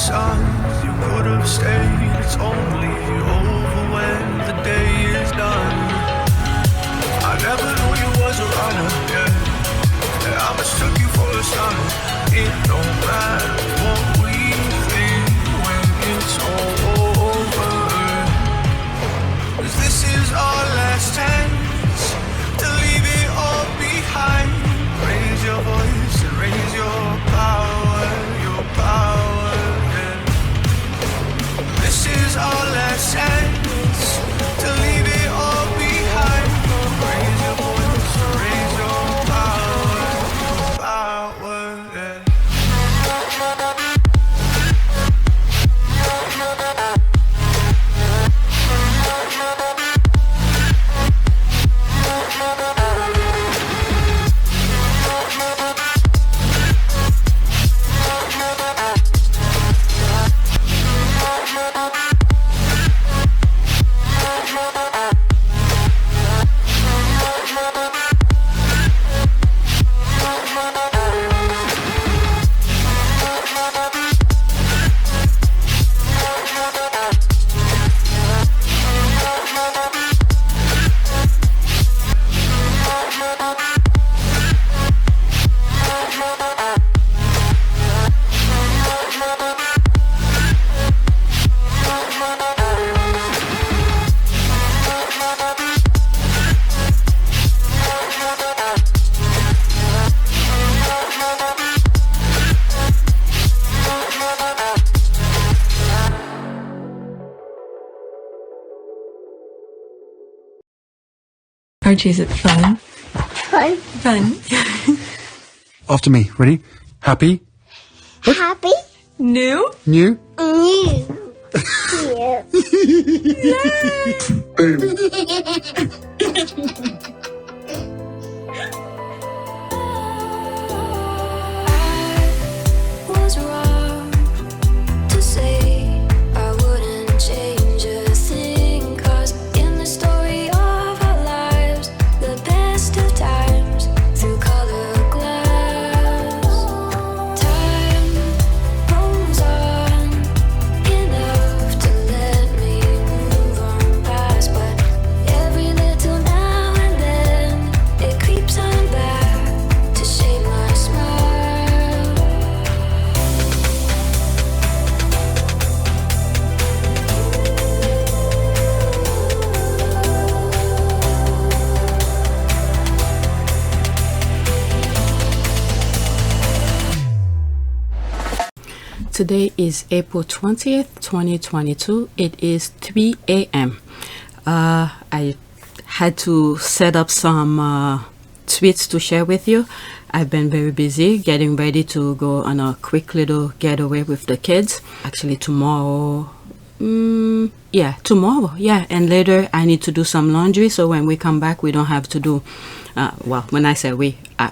signs you could have stayed. It's only over when the day is done. I never knew you was a runner, yeah. I mistook you for a son. It don't matter what we think when it's all over. 'Cause this is our last chance to leave it all behind. Raise your voice and raise your power, yeah. This is our last chance to leave it all behind. Raise your voice and raise your power, yeah. Archie, is it fun? Fun. Fun. After me. Ready? Happy? Happy. New? New? New. Was wrong to say I wouldn't change a thing, 'cause in the story of our lives, the best of times through color glass, time rolls on enough to let me move on past, but every little now and then it creeps on back to shape my smile. Today is April 20th, 2022. It is 3 a.m. I had to set up some tweets to share with you. I've been very busy getting ready to go on a quick little getaway with the kids. Actually, tomorrow. Tomorrow. And later I need to do some laundry, so when we come back we don't have to do when I say we, I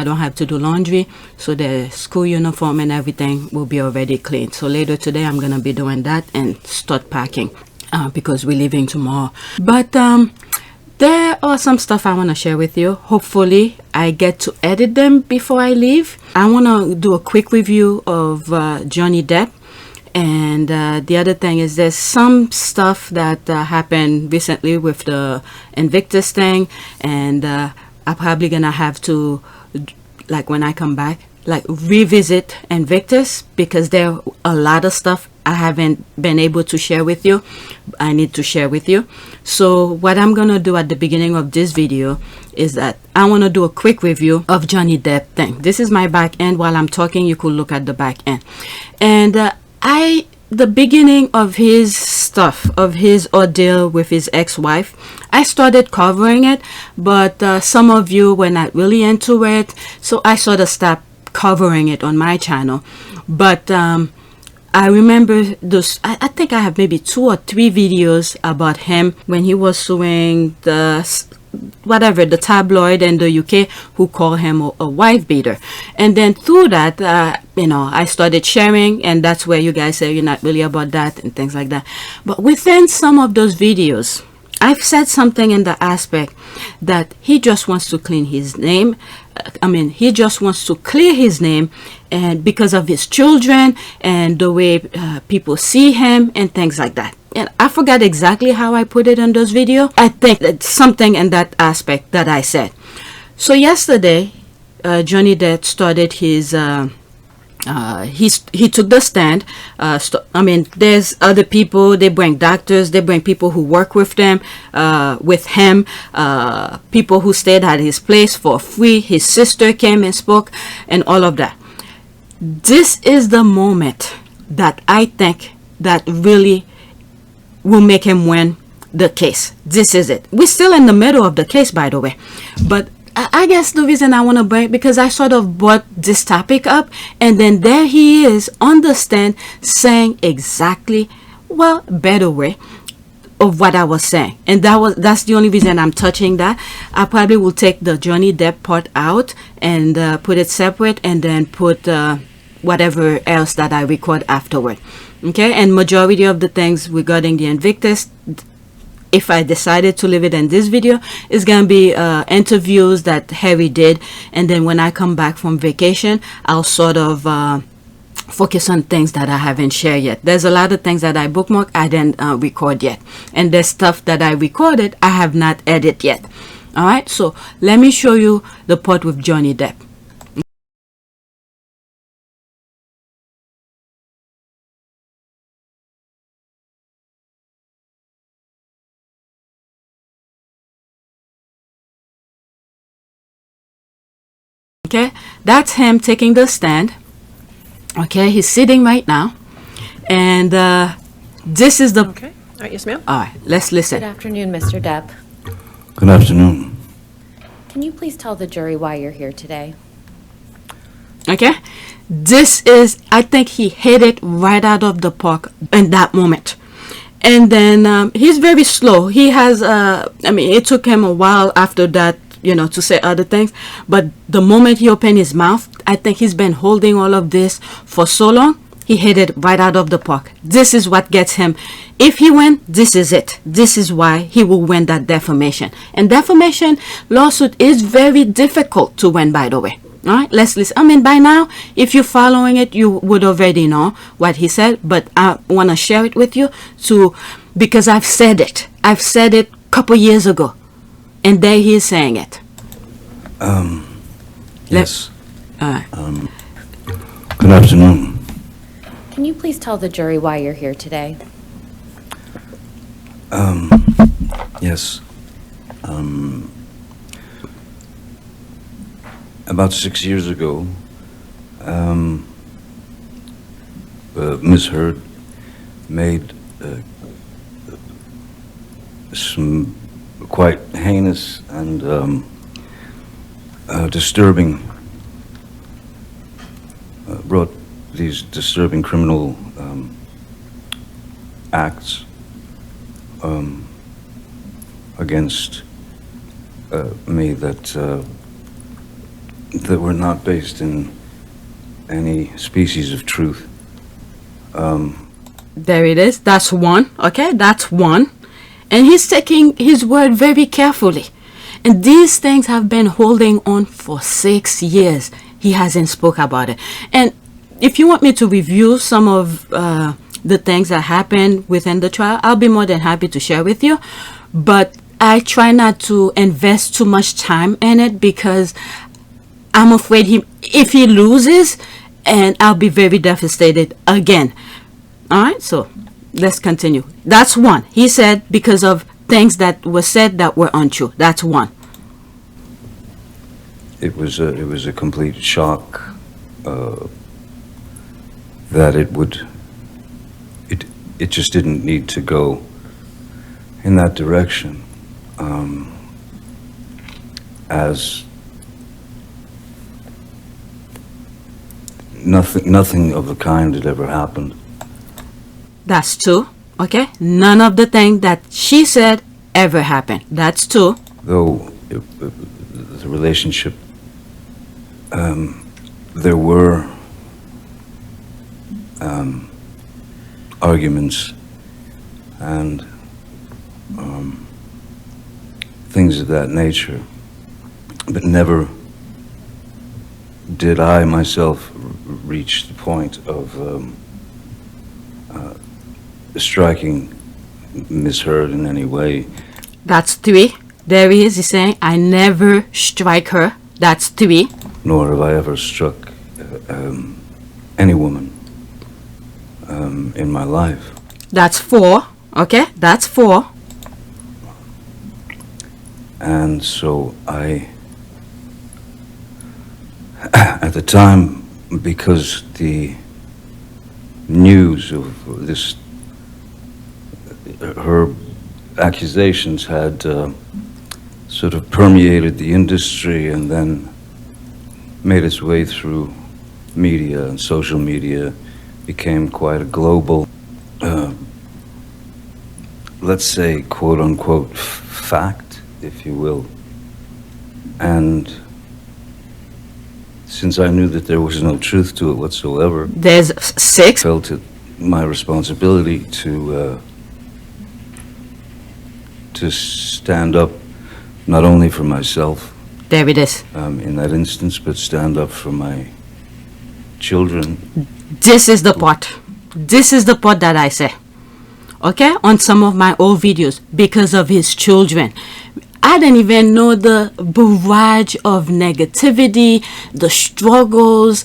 don't have to do laundry, so the school uniform and everything will be already clean. So later today I'm gonna be doing that and start packing because we're leaving tomorrow. But there are some stuff I want to share with you. Hopefully I get to edit them before I leave. I want to do a quick review of Johnny Depp. And the other thing is there's some stuff that happened recently with the INVICTUS thing, and I'm probably gonna have to, like when I come back, like revisit INVICTUS, because there are a lot of stuff I haven't been able to share with you. I need to share with you. So what I'm gonna do at the beginning of this video is that I want to do a quick review of Johnny Depp thing. This is my back end. While I'm talking, you could look at the back end. And the beginning of his stuff, of his ordeal with his ex-wife, I started covering it, but some of you were not really into it, so I sort of stopped covering it on my channel. But I remember those, I think I have maybe 2 or 3 videos about him when he was suing the tabloid in the UK who called him a wife beater. And then through that, I started sharing, and that's where you guys say you're not really about that and things like that. But within some of those videos, I've said something in the aspect that he just wants to clean his name. He just wants to clear his name, and because of his children and the way people see him and things like that. And I forgot exactly how I put it in those video. I think that's something in that aspect that I said. So yesterday, Johnny Depp started his. He took the stand. There's other people. They bring doctors. They bring people who work with them, with him. People who stayed at his place for free. His sister came and spoke, and all of that. This is the moment that I think that really will make him win the case. This is it. We're still in the middle of the case, by the way, but I guess the reason I want to bring, because I sort of brought this topic up, and then there he is on the stand saying exactly, well, better way of what I was saying. And that's the only reason I'm touching that. I probably will take the Johnny Depp part out and put it separate, and then put whatever else that I record afterward. Okay, and majority of the things regarding the INVICTUS, if I decided to leave it in this video, it's gonna be interviews that Harry did, and then when I come back from vacation, I'll sort of focus on things that I haven't shared yet. There's a lot of things that I bookmark I didn't record yet, and there's stuff that I recorded I have not edited yet. All right, so let me show you the part with Johnny Depp. Okay, that's him taking the stand. Okay, he's sitting right now, and this is the. Okay. All right. Yes, ma'am. All right, let's listen. Good afternoon, Mr. Depp. Good afternoon. Can you please tell the jury why you're here today? Okay, this is. I think he hit it right out of the park in that moment, and then he's very slow. He has. It took him a while after that, to say other things, but the moment he opened his mouth, I think he's been holding all of this for so long. He hit it right out of the park. This is what gets him. If he wins, this is it. This is why he will win that defamation. And defamation lawsuit is very difficult to win, by the way. All right, let's listen. By now, if you're following it, you would already know what he said, but I want to share it with you because I've said it. I've said it a couple years ago. And there he is saying it. Yes. All right. Good afternoon. Can you please tell the jury why you're here today? Yes. About 6 years ago, Ms. Heard made some quite heinous and disturbing, brought these disturbing criminal acts against me that were not based in any species of truth. There it is. That's one. Okay, that's one. And he's taking his word very carefully. And these things have been holding on for 6 years. He hasn't spoke about it. And if you want me to review some of the things that happened within the trial, I'll be more than happy to share with you. But I try not to invest too much time in it because I'm afraid if he loses, and I'll be very devastated again. All right, so let's continue. That's one. He said because of things that were said that were untrue. That's one. It was a complete shock that it just didn't need to go in that direction, as nothing of the kind had ever happened. That's two. Okay, none of the things that she said ever happened. That's two. Though the relationship, there were arguments and things of that nature. But never did I myself reach the point of striking Miss Heard in any way. That's 3. There he is. He's saying, I never strike her. That's 3. Nor have I ever struck any woman in my life. That's 4. Okay, that's 4. And so I, at the time, because the news of this, her accusations had sort of permeated the industry and then made its way through media and social media, became quite a global, let's say, quote-unquote, fact, if you will. And since I knew that there was no truth to it whatsoever, There's 6. I felt it my responsibility to stand up not only for myself There it is. in that instance, but stand up for my children. This is the part. This is the part that I say. Okay? On some of my old videos, because of his children. I didn't even know the barrage of negativity, the struggles,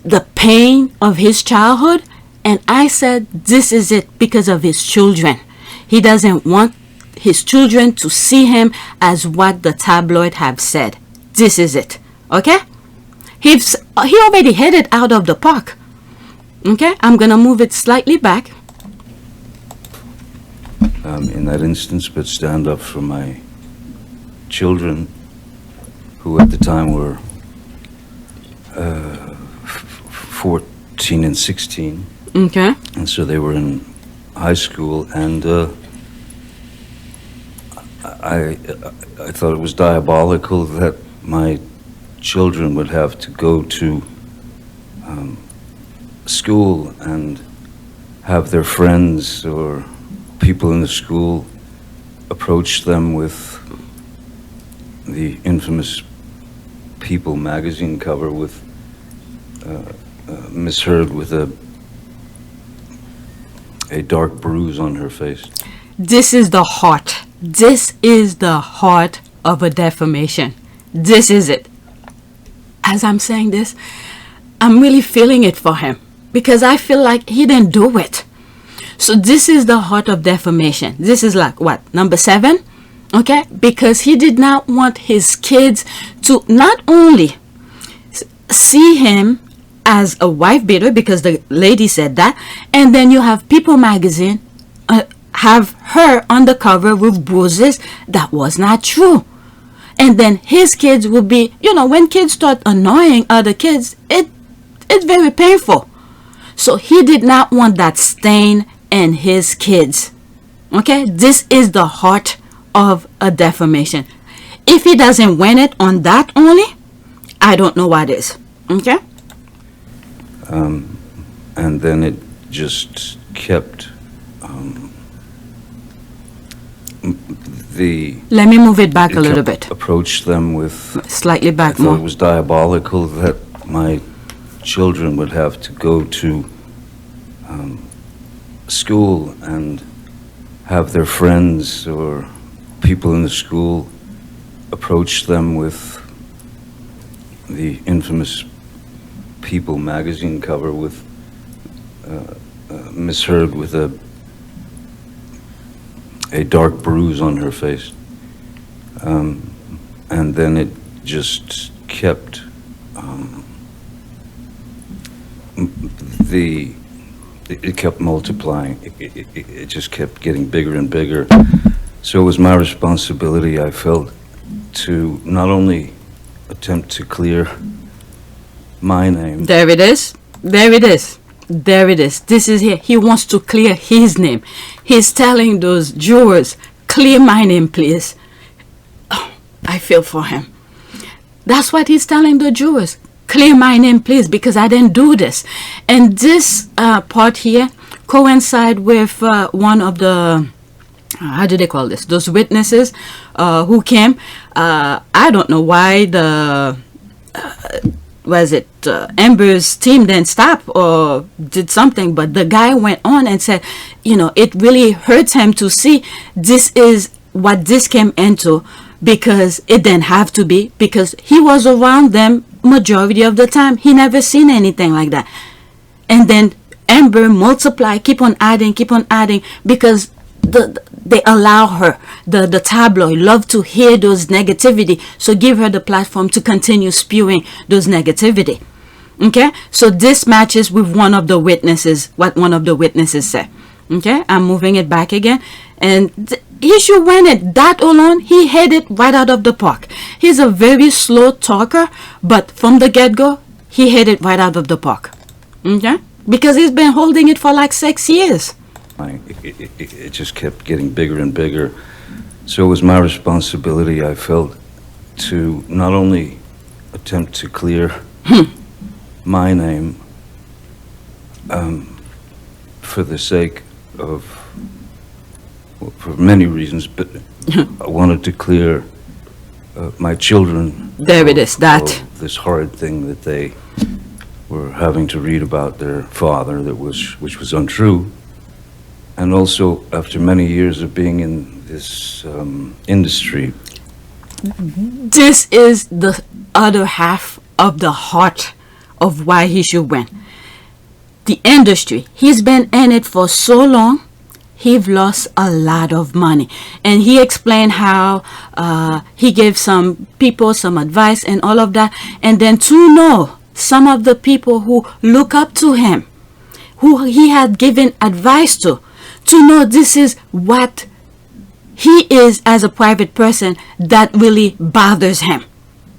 the pain of his childhood. And I said, this is it because of his children. He doesn't want his children to see him as what the tabloid have said. This is it. Okay? He already headed out of the park. Okay? I'm going to move it slightly back. In that instance, but stand up for my children, who at the time were 14 and 16. Okay? And so they were in high school, and I thought it was diabolical that my children would have to go to school and have their friends or people in the school approach them with the infamous People magazine cover with Miss Heard with a dark bruise on her face. This is the heart. This is the heart of a defamation. This is it. As I'm saying this, I'm really feeling it for him because I feel like he didn't do it. So this is the heart of defamation. This is like what? Number 7? Okay? Because he did not want his kids to not only see him as a wife beater, because the lady said that, and then you have People magazine have her on the cover with bruises. That was not true. And then his kids will be, when kids start annoying other kids, it's very painful. So he did not want that stain in his kids. Okay? This is the heart of a defamation. If he doesn't win it on that only, I don't know what is. Okay? And then it just kept Let me move it back a little bit. Approach them with Slightly back I thought more. it was diabolical that my children would have to go to school and have their friends or people in the school approach them with the infamous People magazine cover with Miss Heard with a dark bruise on her face. And then it just kept it kept multiplying. It just kept getting bigger and bigger. So it was my responsibility, I felt, to not only attempt to clear my name. There it is. There it is. There it is. This is here. He wants to clear his name. He's telling those jurors, clear my name, please. Oh, I feel for him. That's what he's telling the jurors. Clear my name, please, because I didn't do this. And this part here coincide with one of the how do they call this? Those witnesses who came. I don't know why the Amber's team didn't stop or did something, but the guy went on and said, it really hurts him to see this is what this came into, because it didn't have to be, because he was around them majority of the time. He never seen anything like that. And then Amber multiply, keep on adding, because they allow her, the tabloid love to hear those negativity, so give her the platform to continue spewing those negativity. Okay, so this matches with one of the witnesses, what one of the witnesses said. Okay, I'm moving it back again, and he should win it. That alone, he hit it right out of the park. He's a very slow talker, but from the get-go, he hit it right out of the park. Okay, because he's been holding it for like 6 years. It just kept getting bigger and bigger. So it was my responsibility, I felt, to not only attempt to clear my name for the sake of, well, for many reasons, but I wanted to clear my children. There it is, that. Of this horrid thing that they were having to read about their father, which was untrue. And also, after many years of being in this industry. This is the other half of the heart of why he should win. The industry, he's been in it for so long, he's lost a lot of money. And he explained how he gave some people some advice and all of that. And then to know some of the people who look up to him, who he had given advice to know this is what he is as a private person, that really bothers him.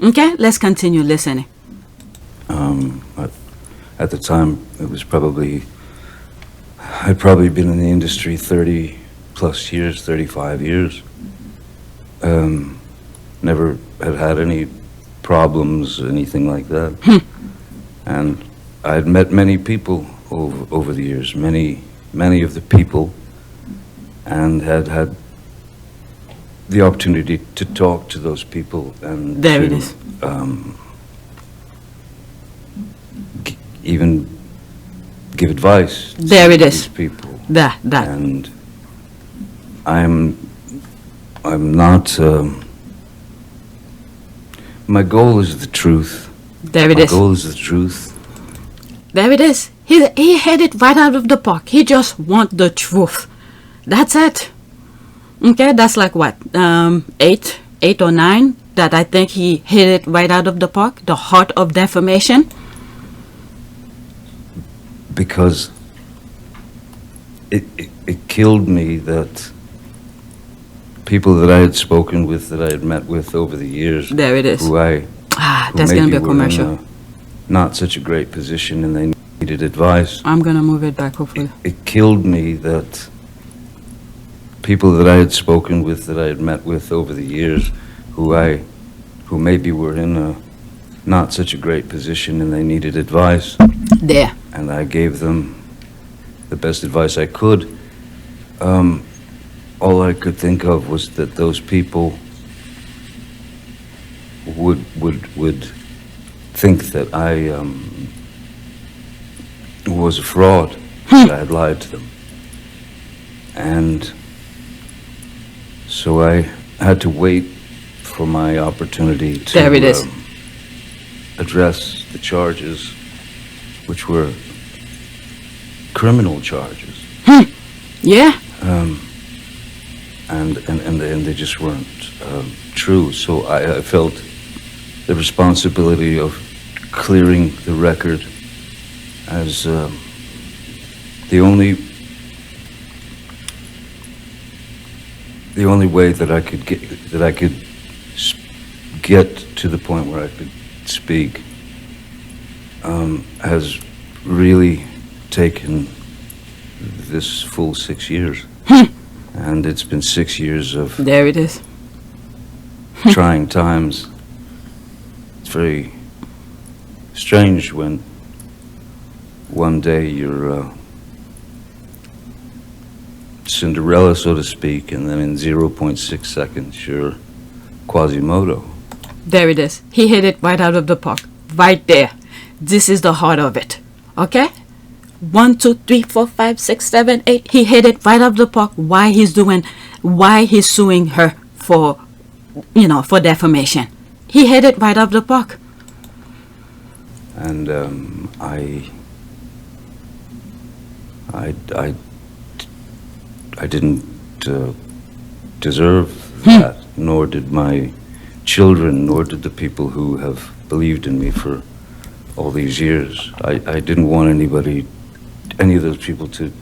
Okay, let's continue listening. At the time, it was I'd probably been in the industry 30 plus years, 35 years. Never had any problems, anything like that. And I'd met many people over the years, many of the people, and had the opportunity to talk to those people and there it is. Even give advice there to it is. these people. That. And I'm not. My goal is the truth. There it My is. goal is the truth. There it is. He had it right out of the park. He just want the truth. That's it. Okay, that's like what, 8 or 9 that I think he hit it right out of the park. The heart of defamation. Because it killed me that people that I had spoken with, that I had met with over the years, there it is. who that's gonna be a commercial. were in not such a great position and they needed advice. I'm gonna move it back, hopefully. It killed me that people that I had spoken with, that I had met with over the years, who maybe were in a not such a great position and they needed advice. There. And I gave them the best advice I could. All I could think of was that those people would think that I was a fraud, that I had lied to them. And so I had to wait for my opportunity to there it is. Address the charges, which were criminal charges. Yeah. And they just weren't true. So I felt the responsibility of clearing the record as the only way that I could get to the point where I could speak has really taken this full 6 years. And it's been 6 years of there it is. trying times. It's very strange when one day you're Cinderella, so to speak, and then in 0.6 seconds, you're Quasimodo. There it is. He hit it right out of the park. Right there. This is the heart of it. Okay? 1, 2, 3, 4, 5, 6, 7, 8. He hit it right out of the park. Why he's suing her for, for defamation. He hit it right out of the park. And I didn't deserve that, nor did my children, nor did the people who have believed in me for all these years. I didn't want any of those people to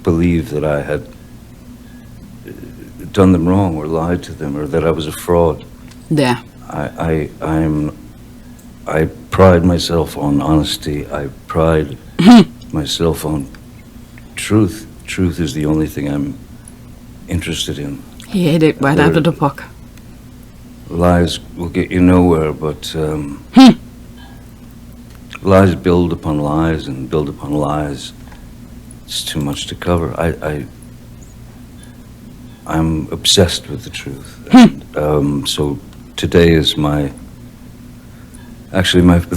believe that I had done them wrong or lied to them or that I was a fraud. There. I pride myself on honesty. I pride myself on truth. Truth is the only thing I'm interested in. He hit it right out of the park. Lies will get you nowhere, but lies build upon lies and build upon lies. It's too much to cover. I'm obsessed with the truth. And, so today is the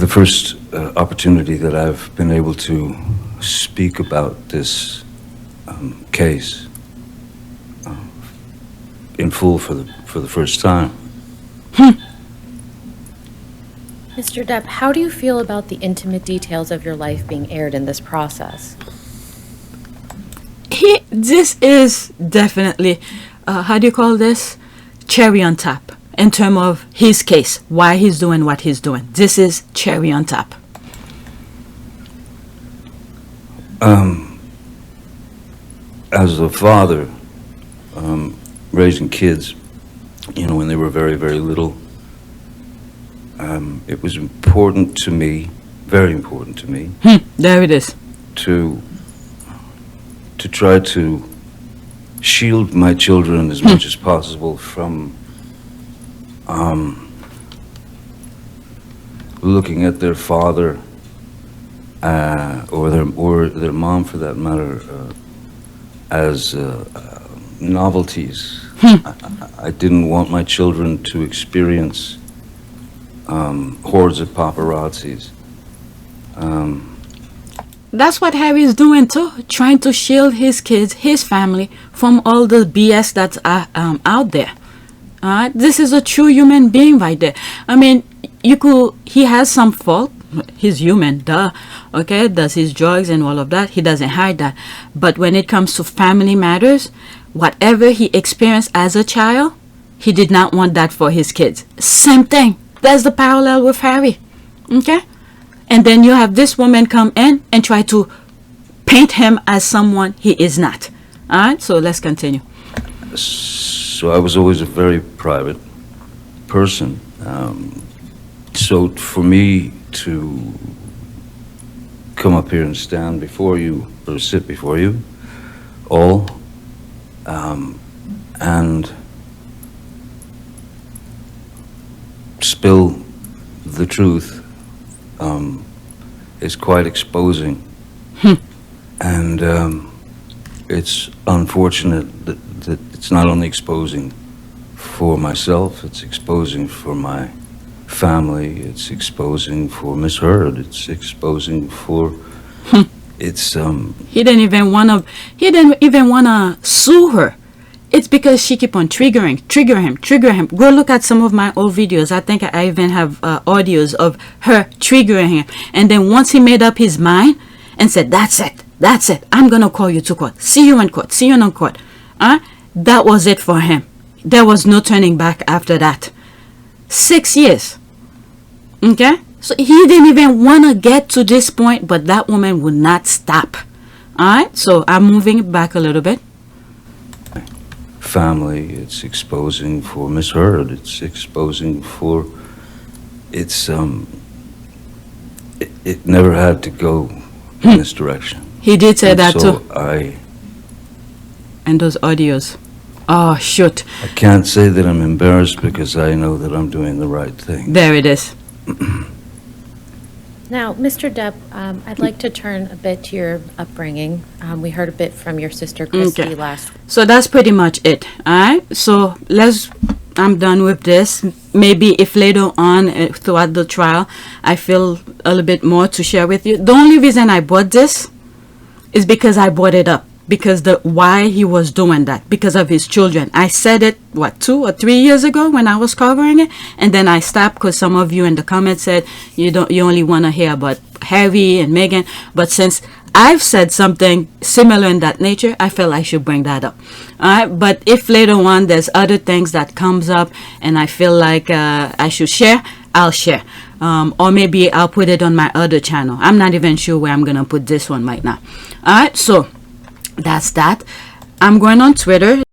first opportunity that I've been able to speak about this case in full for the first time. Mr. Depp, how do you feel about the intimate details of your life being aired in this process? This is definitely, how do you call this? Cherry on top in terms of his case, why he's doing what he's doing. This is cherry on top. As a father, raising kids, when they were very, very little, it was important to me, very important to me, There it is. to try to shield my children as much as possible from looking at their father or their mom, for that matter, as novelties. I didn't want my children to experience hordes of paparazzis. That's what Harry's doing too, trying to shield his kids, his family, from all the BS that's out there. This is a true human being right there. I mean, he has some fault. He's human, duh. Okay, does his drugs and all of that. He doesn't hide that. But when it comes to family matters, whatever he experienced as a child, he did not want that for his kids. Same thing. That's the parallel with Harry. Okay? And then you have this woman come in and try to paint him as someone he is not. All right, so let's continue. So I was always a very private person. So for me to come up here and stand before you, or sit before you all, and spill the truth is quite exposing. And it's unfortunate that it's not only exposing for myself, it's exposing for my family, it's exposing for Miss Heard, it's exposing for it's He didn't even wanna sue her. It's because she keep on trigger him. Go look at some of my old videos. I think I even have audios of her triggering him. And then once he made up his mind and said, that's it, I'm gonna call you to court. See you in court. That was it for him. There was no turning back after that. 6 years. Okay? So he didn't even want to get to this point, but that woman would not stop. Alright? So I'm moving back a little bit. family, it's exposing for Miss Heard, it's exposing for, it never had to go in this direction. He did say And that so too. And those audios. Oh, shoot. I can't say that I'm embarrassed because I know that I'm doing the right thing. There it is. Now, Mr. Depp, I'd like to turn a bit to your upbringing. We heard a bit from your sister Christy Okay. last. So that's pretty much it. All right. So I'm done with this. Maybe if later on throughout the trial, I feel a little bit more to share with you. The only reason I brought this is because I brought it up. Because why he was doing that, because of his children. I said it 2 or 3 years ago when I was covering it, and then I stopped because some of you in the comments said you only want to hear about Harry and Meghan. But since I've said something similar in that nature, I felt I should bring that up. All right, but if later on there's other things that comes up and I feel like I should share, I'll share. Or maybe I'll put it on my other channel. I'm not even sure where I'm gonna put this one right now. All right, so that's that. I'm going on Twitter.